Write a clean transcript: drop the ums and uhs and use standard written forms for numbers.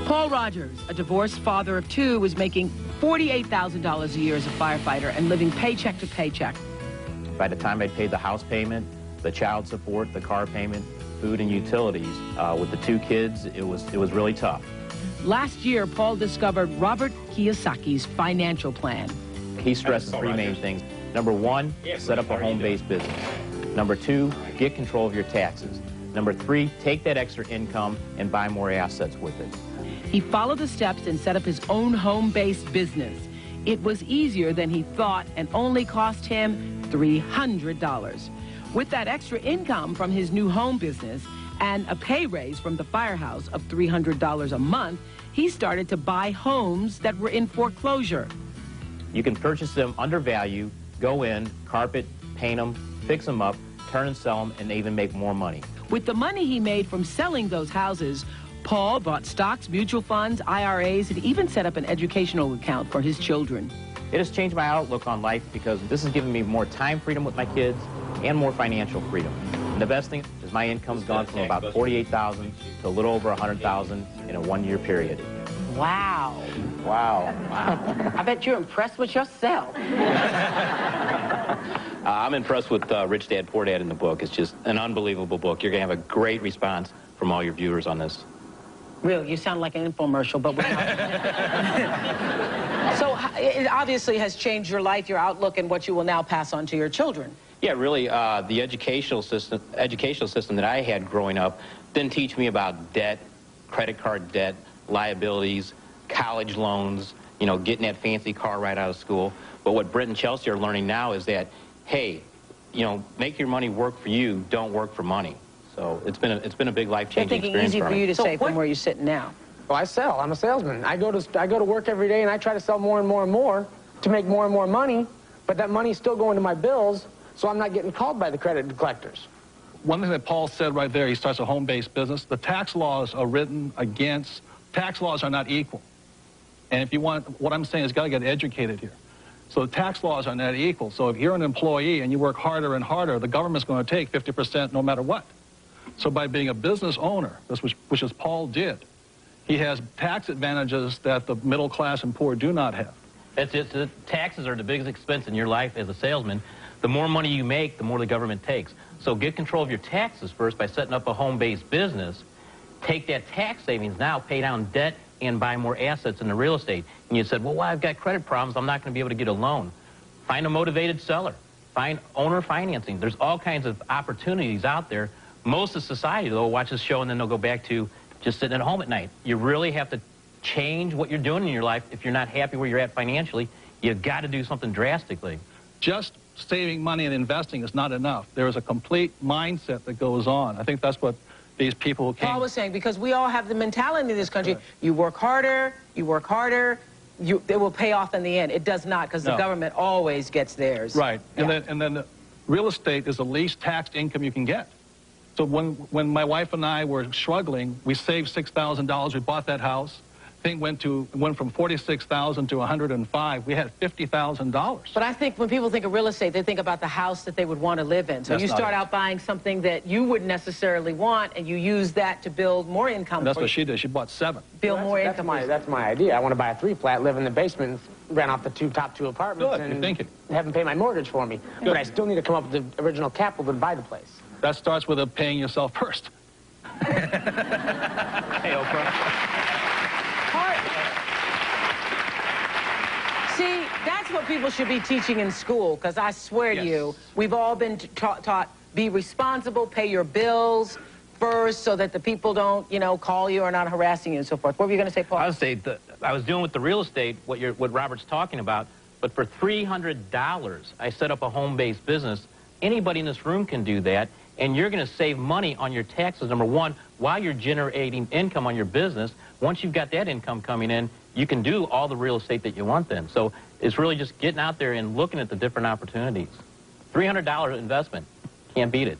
Paul Rogers, a divorced father of two, was making $48,000 a year as a firefighter and living paycheck to paycheck. By the time I'd paid the house payment, the child support, the car payment, food and utilities, with the two kids, it was really tough. Last year, Paul discovered Robert Kiyosaki's financial plan. He stresses three main things. Number one, set up a home-based business. Number two, get control of your taxes. Number three, take that extra income and buy more assets with it. He followed the steps and set up his own home-based business. It was easier than he thought and only cost him $300. With that extra income from his new home business and a pay raise from the firehouse of $300 a month, he started to buy homes that were in foreclosure. You can purchase them under value, go in, carpet, paint them, fix them up, turn and sell them, and even make more money. With the money he made from selling those houses, Paul bought stocks, mutual funds, IRAs, and even set up an educational account for his children. It has changed my outlook on life because this has given me more time freedom with my kids and more financial freedom. And the best thing is my income's gone from about $48,000 to a little over $100,000 in a one-year period. Wow. Wow. I bet you're impressed with yourself. I'm impressed with Rich Dad, Poor Dad in the book. It's just an unbelievable book. You're going to have a great response from all your viewers on this. Really, you sound like an infomercial, but we're not. So it obviously has changed your life, your outlook, and what you will now pass on to your children. Yeah, really, the educational system that I had growing up didn't teach me about debt, credit card debt, liabilities, college loans, you know, getting that fancy car right out of school. But what Britt and Chelsea are learning now is that, hey, you know, make your money work for you, don't work for money. So it's been a big life-changing experience easy for me. you to say from where you're sitting now. Well, I sell. I'm a salesman. I go to work every day and I try to sell more and more and more to make more and more money, but that money's still going to my bills, so I'm not getting called by the credit collectors. One thing that Paul said right there, he starts a home-based business. The tax laws are written against, tax laws are not equal. And if you want, what I'm saying is you got to get educated here. So the tax laws are not equal. So if you're an employee and you work harder and harder, the government's going to take 50% no matter what. So by being a business owner, which is Paul did, he has tax advantages that the middle class and poor do not have. The taxes are the biggest expense in your life as a salesman. The more money you make, the more the government takes. So get control of your taxes first by setting up a home-based business. Take that tax savings now, pay down debt, and buy more assets in the real estate. And you said, well, I've got credit problems. I'm not going to be able to get a loan. Find a motivated seller. Find owner financing. There's all kinds of opportunities out there. Most of society, though, will watch this show and then they'll go back to just sitting at home at night. You really have to change what you're doing in your life. If you're not happy where you're at financially, you've got to do something drastically. Just saving money and investing is not enough. There is a complete mindset that goes on. I think that's what these people came... Paul was saying, because we all have the mentality in this country, right. You work harder, it will pay off in the end. It does not, because the government always gets theirs. Right, yeah. and then real estate is the least taxed income you can get. So when my wife and I were struggling, we saved $6,000. We bought that house. Thing went from $46,000 to $105,000. We had $50,000. But I think when people think of real estate, they think about the house that they would want to live in. So you start out buying something that you wouldn't necessarily want, and you use that to build more income. And that's what she did. She bought 7. Build more income. That's my idea. I want to buy a 3-flat, live in the basement, rent off the top two apartments, Good. and You're have them pay my mortgage for me. Good. But I still need to come up with the original capital to buy the place. That starts with paying yourself first. Hey, Oprah. See, that's what people should be teaching in school, because I swear to you, we've all been taught, be responsible, pay your bills first so that the people don't, you know, call you or not harassing you and so forth. What were you going to say, Paul? I would say I was dealing with the real estate, what Robert's talking about, but for $300, I set up a home-based business. Anybody in this room can do that, and you're going to save money on your taxes, number one, while you're generating income on your business. Once you've got that income coming in, you can do all the real estate that you want then. So it's really just getting out there and looking at the different opportunities. $300 investment, can't beat it.